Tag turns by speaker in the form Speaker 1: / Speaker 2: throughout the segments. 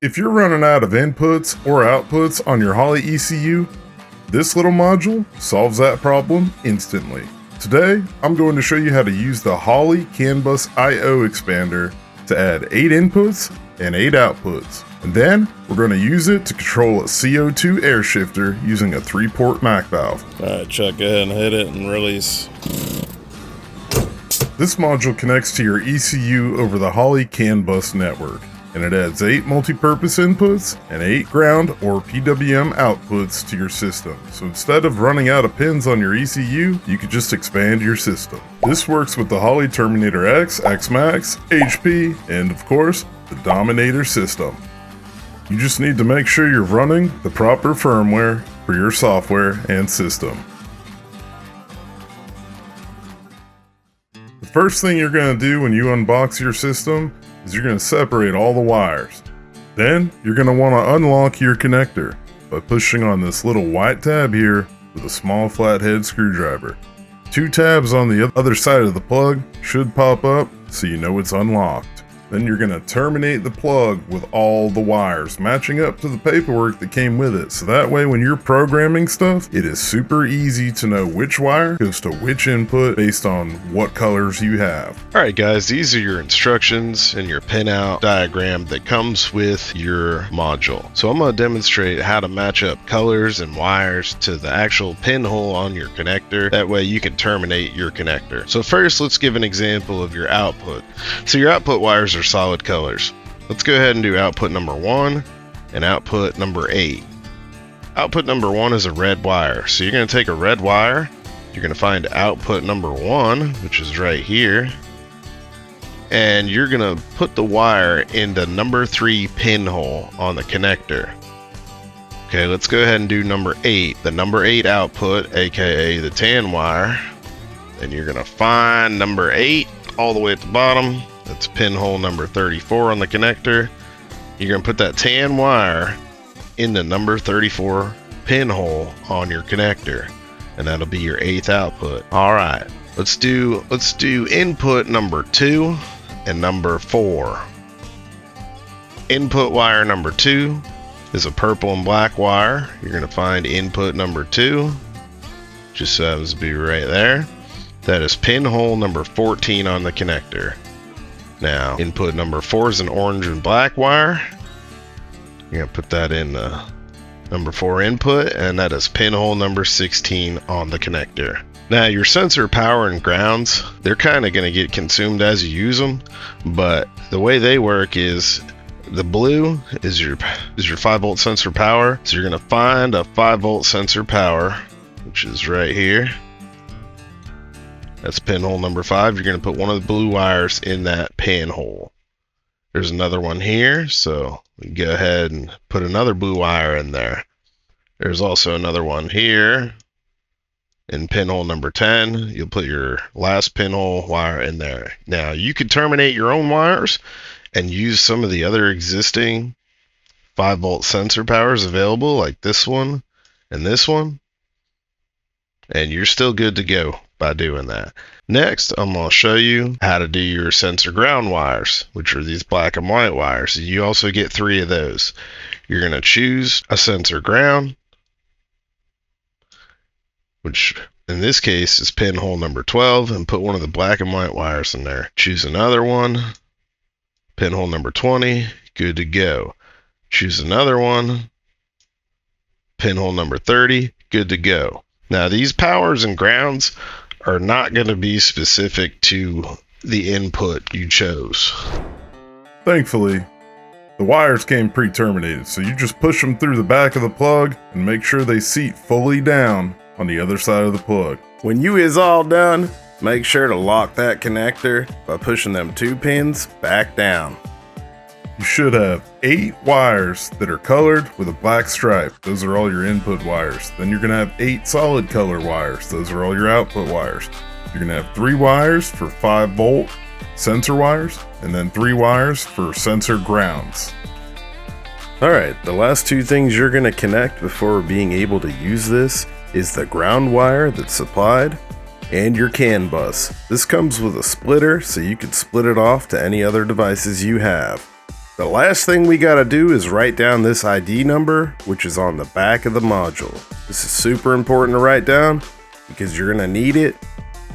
Speaker 1: If you're running out of inputs or outputs on your Holley ECU, this little module solves that problem instantly. Today, I'm going to show you how to use the Holley CANBUS I/O expander to add 8 inputs and 8 outputs. And then, we're going to use it to control a CO2 air shifter using a 3-port Mac valve.
Speaker 2: Alright, Chuck, go ahead and hit it and release.
Speaker 1: This module connects to your ECU over the Holley CANBUS network, and it adds 8 multi-purpose inputs and 8 ground or PWM outputs to your system. So instead of running out of pins on your ECU, you could just expand your system. This works with the Holley Terminator X, X-Max, HP, and of course, the Dominator system. You just need to make sure you're running the proper firmware for your software and system. The first thing you're going to do when you unbox your system is you're going to separate all the wires. Then you're going to want to unlock your connector by pushing on this little white tab here with a small flathead screwdriver. 2 tabs on the other side of the plug should pop up so you know it's unlocked. Then you're going to terminate the plug with all the wires, matching up to the paperwork that came with it. So that way when you're programming stuff, it is super easy to know which wire goes to which input based on what colors you have.
Speaker 2: Alright guys, these are your instructions and your pinout diagram that comes with your module. So I'm going to demonstrate how to match up colors and wires to the actual pinhole on your connector. That way you can terminate your connector. So first, let's give an example of your output. So your output wires are solid colors. Let's go ahead and do output number 1 and output number 8. Output number 1 is a red wire. So you're going to take a red wire, you're going to find output number 1, which is right here, and you're going to put the wire in the number 3 pinhole on the connector. Okay, let's go ahead and do number 8, the number 8 output, aka the tan wire. Then you're going to find number 8 all the way at the bottom. That's pinhole number 34 on the connector. You're going to put that tan wire in the number 34 pinhole on your connector, and that'll be your 8th output. Alright, let's do input number 2 and number 4. Input wire number 2 is a purple and black wire. You're going to find input number 2, just so happens to be right there. That is pinhole number 14 on the connector. Now, input number 4 is an orange and black wire. You're going to put that in the number 4 input, and that is pinhole number 16 on the connector. Now, your sensor power and grounds, they're kind of going to get consumed as you use them, but the way they work is the blue is your 5-volt sensor power. So you're going to find a 5-volt sensor power, which is right here. That's pinhole number 5. You're going to put one of the blue wires in that pinhole. There's another one here, so we go ahead and put another blue wire in there. There's also another one here in pinhole number 10. You'll put your last pinhole wire in there. Now, you could terminate your own wires and use some of the other existing 5-volt sensor powers available, like this one and this one, and you're still good to go by doing that. Next, I'm going to show you how to do your sensor ground wires, which are these black and white wires. You also get 3 of those. You're going to choose a sensor ground, which in this case is pinhole number 12, and put one of the black and white wires in there. Choose another one, pinhole number 20, good to go. Choose another one, pinhole number 30, good to go. Now, these powers and grounds are not going to be specific to the input you chose.
Speaker 1: Thankfully, the wires came pre-terminated, so you just push them through the back of the plug and make sure they seat fully down on the other side of the plug. When you is all done, make sure to lock that connector by pushing them 2 pins back down. You should have 8 wires that are colored with a black stripe. Those are all your input wires. Then you're going to have 8 solid color wires. Those are all your output wires. You're going to have 3 wires for 5-volt sensor wires, and then 3 wires for sensor grounds. Alright, the last 2 things you're going to connect before being able to use this is the ground wire that's supplied and your CAN bus. This comes with a splitter, so you can split it off to any other devices you have. The last thing we gotta do is write down this ID number, which is on the back of the module. This is super important to write down because you're gonna need it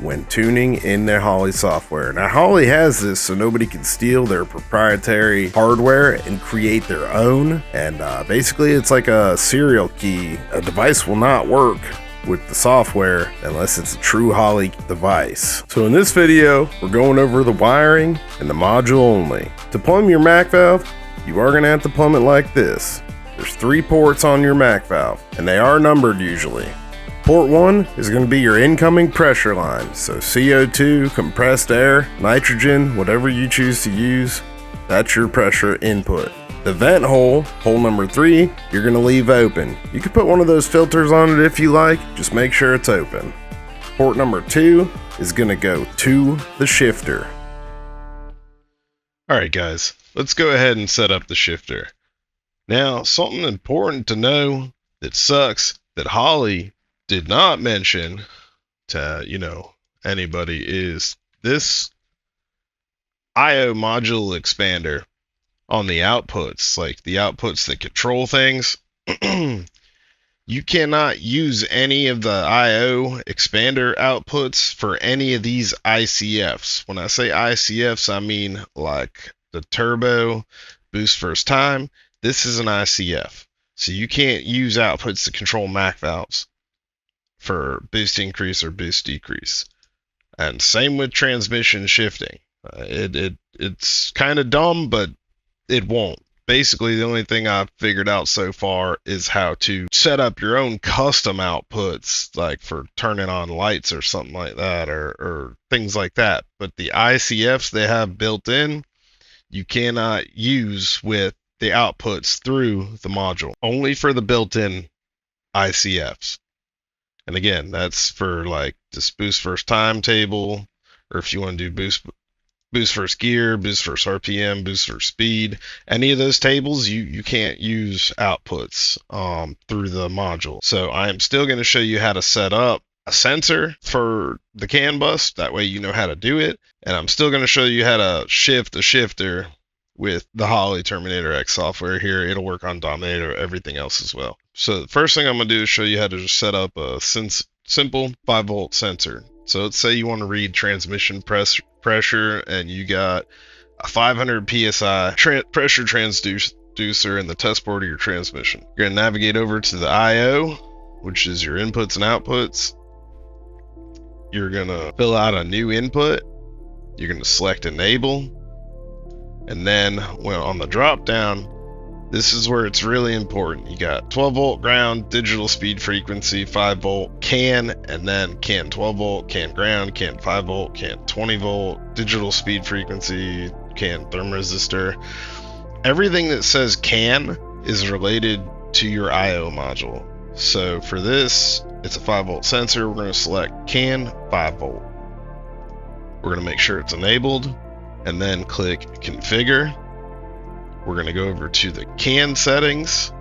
Speaker 1: when tuning in their Holley software. Now, Holley has this so nobody can steal their proprietary hardware and create their own. And basically, it's like a serial key. A device will not work with the software unless it's a true Holley device. So in this video, we're going over the wiring and the module only. To plumb your MAC valve, you are gonna have to plumb it like this. There's 3 ports on your MAC valve, and they are numbered usually. Port 1 is going to be your incoming pressure line, so CO2, compressed air, nitrogen, whatever you choose to use, that's your pressure input. The vent hole, hole number 3, you're going to leave open. You can put one of those filters on it if you like, just make sure it's open. Port number 2 is going to go to the shifter.
Speaker 2: Alright guys, let's go ahead and set up the shifter. Now, something important to know that sucks that Holley did not mention to, anybody is this IO module expander on the outputs, like the outputs that control things. You cannot use any of the IO expander outputs for any of these ICFs. When I say ICFs, I mean like the turbo, boost first time. This is an ICF. So you can't use outputs to control MAC valves for boost increase or boost decrease. And same with transmission shifting. It's kind of dumb, but it won't. Basically, the only thing I've figured out so far is how to set up your own custom outputs, like for turning on lights or something like that, or things like that. But the ICFs they have built in, you cannot use with the outputs through the module. Only for the built-in ICFs. And again, that's for like this boost first time table, or if you want to do boost first gear, boost first RPM, boost first speed, any of those tables, you can't use outputs through the module. So I am still going to show you how to set up a sensor for the CAN bus. That way you know how to do it. And I'm still going to show you how to shift a shifter with the Holley Terminator X software here. It'll work on Dominator, everything else as well. So the first thing I'm going to do is show you how to just set up a simple 5-volt sensor. So let's say you want to read transmission pressure and you got a 500 psi pressure transducer in the test board of your transmission. You're going to navigate over to the IO, which is your inputs and outputs. You're going to fill out a new input. You're going to select enable. And then on the drop down, this is where it's really important. You got 12 volt ground, digital speed frequency, 5 volt CAN, and then CAN 12 volt, CAN ground, CAN 5 volt, CAN 20 volt, digital speed frequency, CAN thermistor. Everything that says CAN is related to your IO module. So for this, it's a 5 volt sensor. We're going to select CAN 5 volt. We're going to make sure it's enabled and then click configure. We're going to go over to the CAN settings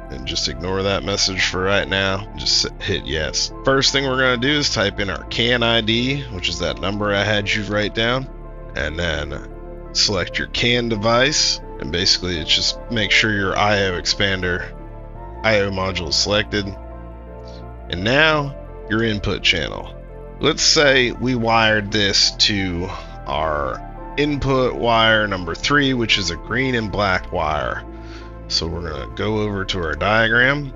Speaker 2: and just ignore that message for right now. Just hit yes. First thing we're going to do is type in our CAN ID, which is that number I had you write down, and then select your CAN device. And basically it's just make sure your IO expander, IO module is selected. And now your input channel. Let's say we wired this to our input wire number 3, which is a green and black wire. So we're going to go over to our diagram.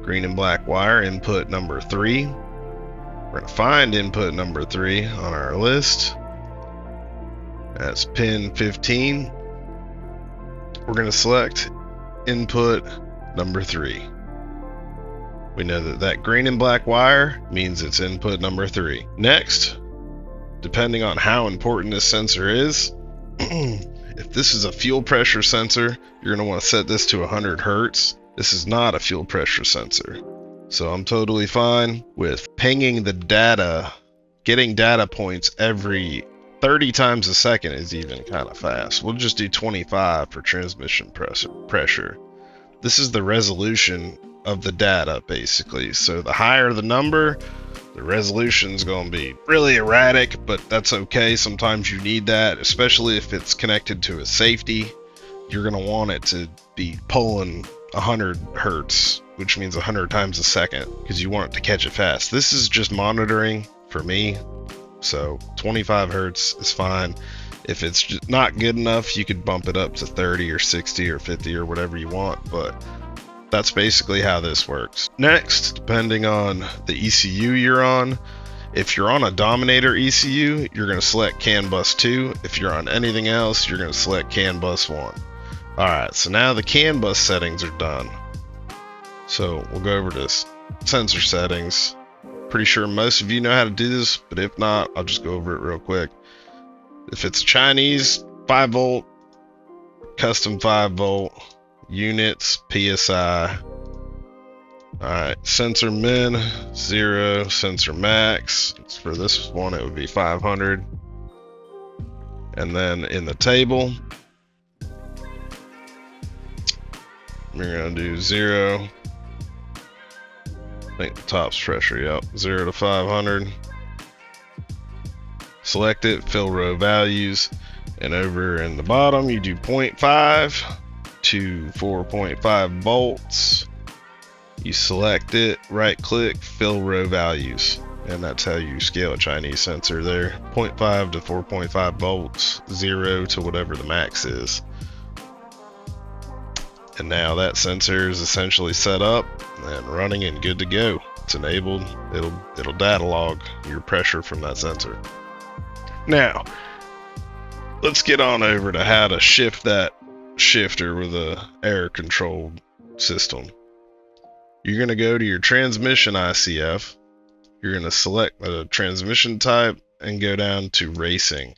Speaker 2: Green and black wire, input number 3. We're going to find input number 3 on our list. That's pin 15. We're going to select input number 3. We know that green and black wire means it's input number 3. Next, depending on how important this sensor is, if this is a fuel pressure sensor, you're going to want to set this to 100 Hertz. This is not a fuel pressure sensor. So I'm totally fine with pinging the data, getting data points every 30 times a second is even kind of fast. We'll just do 25 for transmission pressure. This is the resolution of the data basically. So the higher the number, the resolution is going to be really erratic, but that's okay. Sometimes you need that, especially if it's connected to a safety. you're going to want it to be pulling 100 hertz, which means 100 times a second, because you want it to catch it fast. This is just monitoring for me, so 25 hertz is fine. If it's just not good enough, you could bump it up to 30 or 60 or 50 or whatever you want, but that's basically how this works. Next, depending on the ECU you're on, if you're on a Dominator ECU, you're going to select CAN bus II. If you're on anything else, you're going to select CAN bus I. Alright, so now the CAN bus settings are done. So we'll go over to sensor settings. Pretty sure most of you know how to do this, but if not, I'll just go over it real quick. If it's Chinese, 5 volt, custom 5 volt, units, PSI. Alright, sensor min, 0, sensor max. For this one, it would be 500. And then in the table, we're going to do 0. I think the top's pressure, yep. 0 to 500. Select it, fill row values. And over in the bottom, you do 0.5 to 4.5 volts. You select it, right click, fill row values. And that's how you scale a Chinese sensor there. 0.5 to 4.5 volts, 0 to whatever the max is. And now that sensor is essentially set up and running and good to go. It's enabled. It'll data log your pressure from that sensor. Now, let's get on over to how to shift that shifter with a air controlled system. You're going to go to your transmission ICF. You're going to select the transmission type and go down to racing.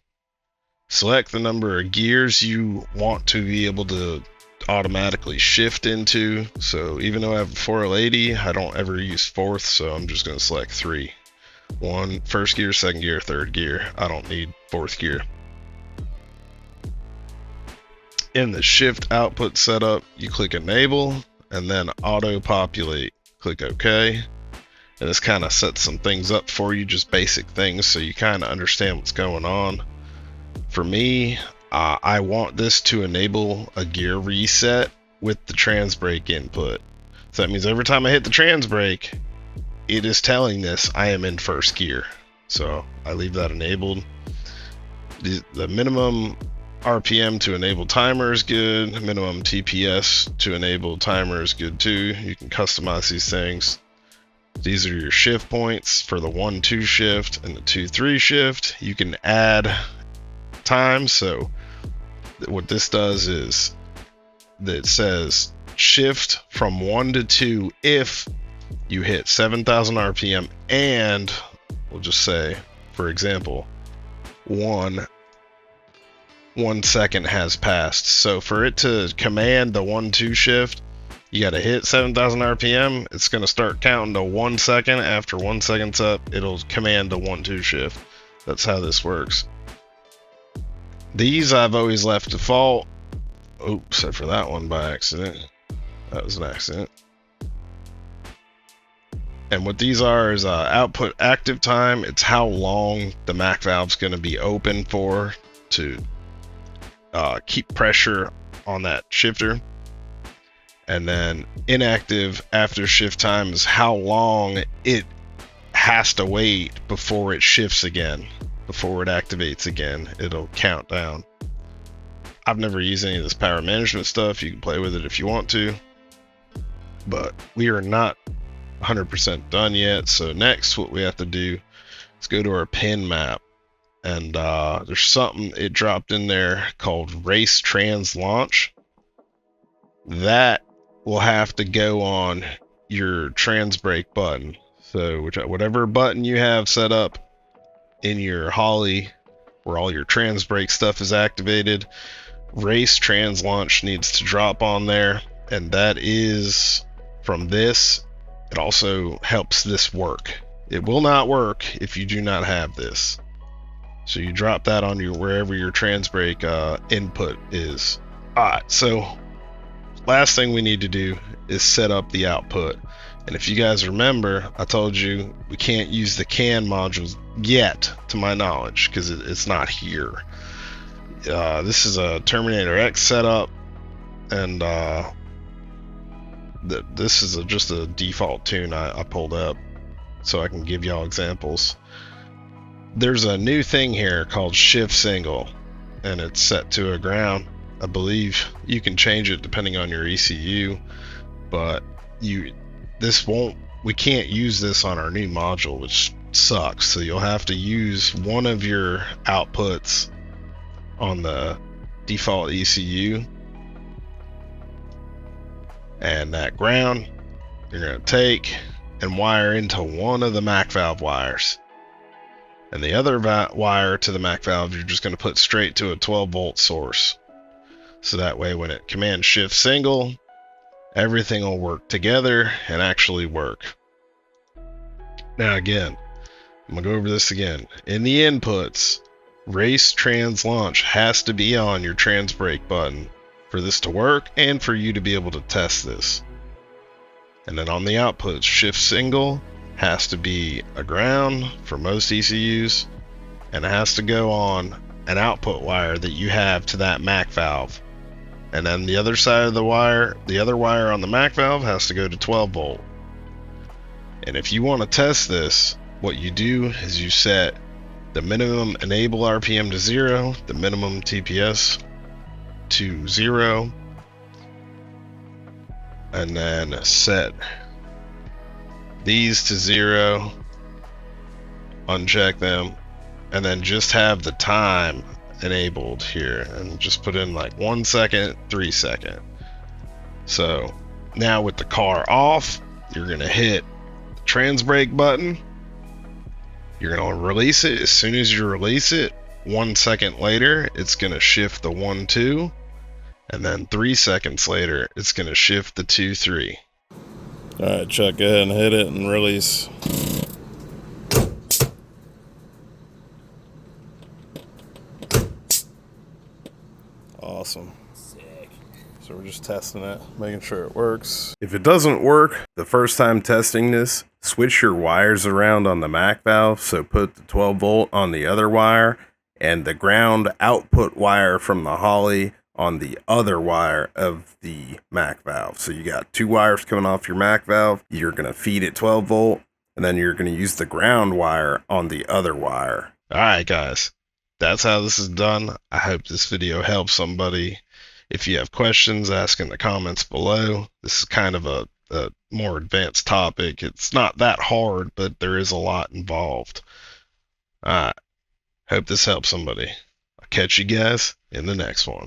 Speaker 2: Select the number of gears you want to be able to automatically shift into. So even though I have a 4L80, I don't ever use fourth, so I'm just going to select 3. 1, first gear, second gear, third gear. I don't need fourth gear. In the shift output setup, you click enable and then auto populate. Click OK. And this kind of sets some things up for you, just basic things, so you kind of understand what's going on. For me, I want this to enable a gear reset with the trans brake input. So that means every time I hit the trans brake, it is telling this I am in first gear. So I leave that enabled. The minimum RPM to enable timer is good. Minimum TPS to enable timer is good too. You can customize these things. These are your shift points for the 1-2 shift and the 2-3 shift. You can add time. So what this does is that it says shift from 1 to 2 if you hit 7,000 RPM and we'll just say, for example, 1 second has passed. So for it to command the 1-2 shift, you got to hit 7,000 RPM. It's going to start counting to 1 second. After 1 second's up, it'll command the 1-2 shift. That's how this works. These I've always left default. Oops, except for that one by accident. That was an accident. And what these are is output active time. It's how long the MAC valve's going to be open for to keep pressure on that shifter. And then inactive after shift time is how long it has to wait before it shifts again. Before it activates again, it'll count down. I've never used any of this power management stuff. You can play with it if you want to, but we are not 100% done yet. So next, what we have to do is go to our pin map, and there's something it dropped in there called race trans launch. That will have to go on your trans brake button. So whatever button you have set up in your Holley where all your trans brake stuff is activated, race trans launch needs to drop on there. And that is from this. It also helps this work. It will not work if you do not have this. So you drop that on your wherever your trans brake input is. Alright, so last thing we need to do is set up the output. And if you guys remember, I told you we can't use the CAN modules yet, to my knowledge, because it's not here. This is a Terminator X setup. and this is just a default tune I pulled up so I can give y'all examples. There's a new thing here called shift single, and it's set to a ground. I believe you can change it depending on your ECU, but we can't use this on our new module, which sucks. So you'll have to use one of your outputs on the default ECU, and that ground you're going to take and wire into one of the MAC valve wires, and the other wire to the MAC valve you're just going to put straight to a 12-volt source. So that way when it command shift single, everything will work together and actually work. Now again, I'm going to go over this again. In the inputs, race trans launch has to be on your trans brake button for this to work and for you to be able to test this. And then on the outputs, shift single has to be a ground for most ECUs, and it has to go on an output wire that you have to that MAC valve. And then the other side of the wire, the other wire on the MAC valve has to go to 12 volt. And if you want to test this, what you do is you set the minimum enable RPM to 0, the minimum TPS to 0, and then set these to 0, uncheck them, and then just have the time enabled here, and just put in like 1 second, 3 second. So now with the car off, you're gonna hit the trans brake button, you're gonna release it. As soon as you release it, 1 second later it's gonna shift the 1-2, and then 3 seconds later it's gonna shift the 2-3.
Speaker 3: Alright, Chuck, go ahead and hit it and release. Awesome. Sick. So we're just testing it, making sure it works.
Speaker 1: If it doesn't work the first time testing this, switch your wires around on the MAC valve. So put the 12 volt on the other wire and the ground output wire from the Holley on the other wire of the MAC valve. So you got 2 wires coming off your MAC valve. You're going to feed it 12 volt, and then you're going to use the ground wire on the other wire.
Speaker 2: All right, guys. That's how this is done. I hope this video helps somebody. If you have questions, ask in the comments below. This is kind of a more advanced topic. It's not that hard, but there is a lot involved. All right. Hope this helps somebody. I'll catch you guys in the next one.